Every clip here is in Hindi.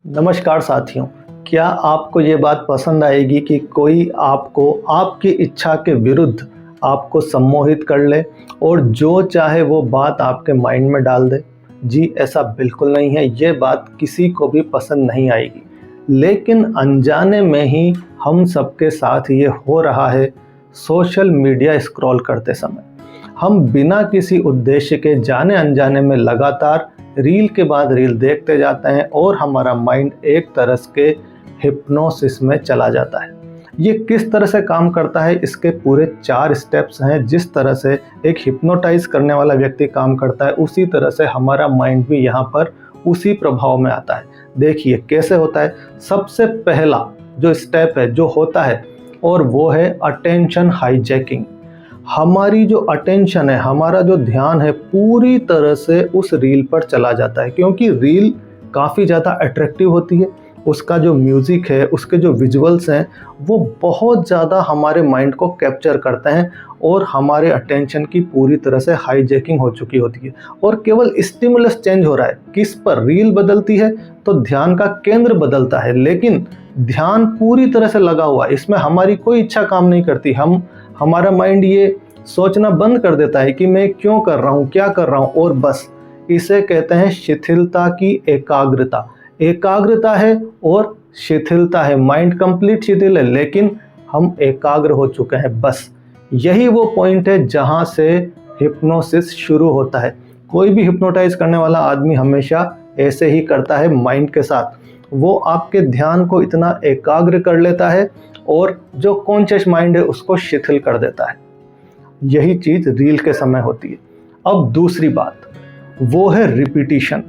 नमस्कार साथियों, क्या आपको ये बात पसंद आएगी कि कोई आपको आपकी इच्छा के विरुद्ध आपको सम्मोहित कर ले और जो चाहे वो बात आपके माइंड में डाल दे? जी, ऐसा बिल्कुल नहीं है। ये बात किसी को भी पसंद नहीं आएगी, लेकिन अनजाने में ही हम सबके साथ ये हो रहा है। सोशल मीडिया स्क्रॉल करते समय हम बिना किसी उद्देश्य के जाने अनजाने में लगातार रील के बाद रील देखते जाते हैं और हमारा माइंड एक तरह के हिप्नोसिस में चला जाता है। ये किस तरह से काम करता है, इसके पूरे 4 स्टेप्स हैं। जिस तरह से एक हिप्नोटाइज करने वाला व्यक्ति काम करता है, उसी तरह से हमारा माइंड भी यहाँ पर उसी प्रभाव में आता है। देखिए कैसे होता है। सबसे पहला जो स्टेप है जो होता है, और वो है अटेंशन हाईजैकिंग। हमारी जो अटेंशन है, हमारा जो ध्यान है, पूरी तरह से उस रील पर चला जाता है, क्योंकि रील काफ़ी ज़्यादा अट्रैक्टिव होती है। उसका जो म्यूज़िक है, उसके जो विजुअल्स हैं, वो बहुत ज़्यादा हमारे माइंड को कैप्चर करते हैं और हमारे अटेंशन की पूरी तरह से हाईजैकिंग हो चुकी होती है। और केवल स्टिमुलस चेंज हो रहा है। किस पर? रील बदलती है तो ध्यान का केंद्र बदलता है, लेकिन ध्यान पूरी तरह से लगा हुआ है। इसमें हमारी कोई इच्छा काम नहीं करती। हमारा माइंड ये सोचना बंद कर देता है कि मैं क्यों कर रहा हूँ, क्या कर रहा हूँ, और बस इसे कहते हैं शिथिलता की एकाग्रता। एकाग्रता है और शिथिलता है। माइंड कंप्लीट शिथिल है, लेकिन हम एकाग्र हो चुके हैं। बस यही वो पॉइंट है जहाँ से हिप्नोसिस शुरू होता है। कोई भी हिप्नोटाइज करने वाला आदमी हमेशा ऐसे ही करता है माइंड के साथ। वो आपके ध्यान को इतना एकाग्र कर लेता है और जो कॉन्शियस माइंड है उसको शिथिल कर देता है। यही चीज़ रील के समय होती है। अब दूसरी बात वो है रिपीटिशन।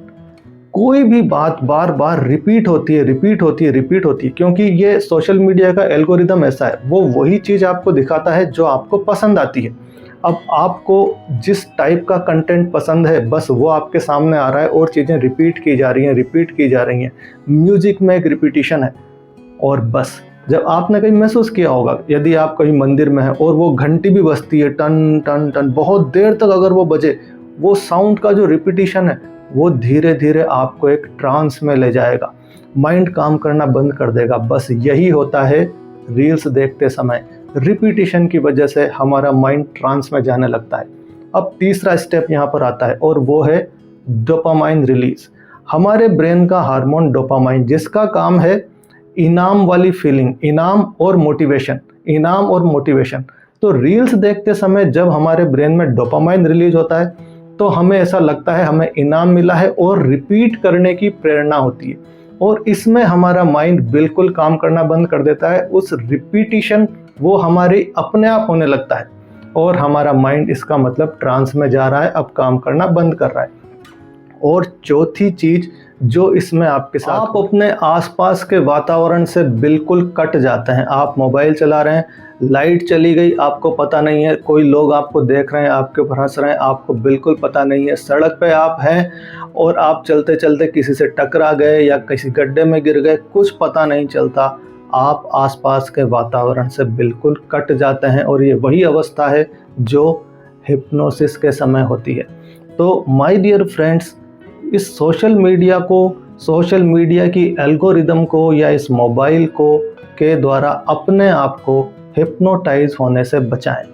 कोई भी बात बार बार रिपीट होती है, क्योंकि ये सोशल मीडिया का एल्गोरिदम ऐसा है। वो वही चीज़ आपको दिखाता है जो आपको पसंद आती है। अब आपको जिस टाइप का कंटेंट पसंद है, बस वो आपके सामने आ रहा है और चीज़ें रिपीट की जा रही हैं। म्यूज़िक में एक रिपीटिशन है। और बस जब आपने कहीं महसूस किया होगा, यदि आप कहीं मंदिर में हैं और वो घंटी भी बजती है, टन टन टन, बहुत देर तक अगर वो बजे, वो साउंड का जो रिपीटिशन है वो धीरे धीरे आपको एक ट्रांस में ले जाएगा। माइंड काम करना बंद कर देगा। बस यही होता है रील्स देखते समय। रिपीटिशन की वजह से हमारा माइंड ट्रांस में जाने लगता है। अब तीसरा स्टेप यहाँ पर आता है और वो है डोपामाइन रिलीज। हमारे ब्रेन का हार्मोन डोपामाइन, जिसका काम है इनाम वाली फीलिंग, इनाम और मोटिवेशन। तो रील्स देखते समय जब हमारे ब्रेन में डोपामाइन रिलीज होता है तो हमें ऐसा लगता है हमें इनाम मिला है और रिपीट करने की प्रेरणा होती है। और इसमें हमारा माइंड बिल्कुल काम करना बंद कर देता है। उस रिपीटिशन वो हमारे अपने आप होने लगता है और हमारा माइंड इसका मतलब ट्रांस में जा रहा है, अब काम करना बंद कर रहा है। और चौथी चीज़ जो इसमें आपके साथ, आप अपने आसपास के वातावरण से बिल्कुल कट जाते हैं। आप मोबाइल चला रहे हैं, लाइट चली गई, आपको पता नहीं है। कोई लोग आपको देख रहे हैं, आपके ऊपर हंस रहे हैं, आपको बिल्कुल पता नहीं है। सड़क पे आप हैं और आप चलते चलते किसी से टकरा गए या किसी गड्ढे में गिर गए, कुछ पता नहीं चलता। आप आसपास के वातावरण से बिल्कुल कट जाते हैं और ये वही अवस्था है जो हिप्नोसिस के समय होती है। तो माय डियर फ्रेंड्स, इस सोशल मीडिया की एल्गोरिदम को या इस मोबाइल को के द्वारा अपने आप को हिप्नोटाइज होने से बचाएं।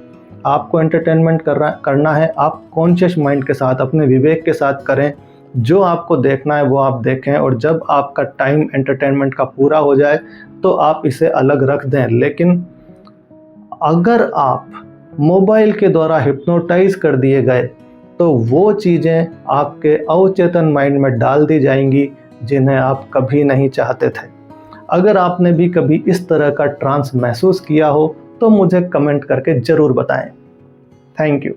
आपको एंटरटेनमेंट करना है, आप कॉन्शियस माइंड के साथ, अपने विवेक के साथ करें। जो आपको देखना है वो आप देखें, और जब आपका टाइम एंटरटेनमेंट का पूरा हो जाए तो आप इसे अलग रख दें। लेकिन अगर आप मोबाइल के द्वारा हिप्नोटाइज कर दिए गए तो वो चीज़ें आपके अवचेतन माइंड में डाल दी जाएंगी जिन्हें आप कभी नहीं चाहते थे। अगर आपने भी कभी इस तरह का ट्रांस महसूस किया हो तो मुझे कमेंट करके ज़रूर बताएं। Thank you.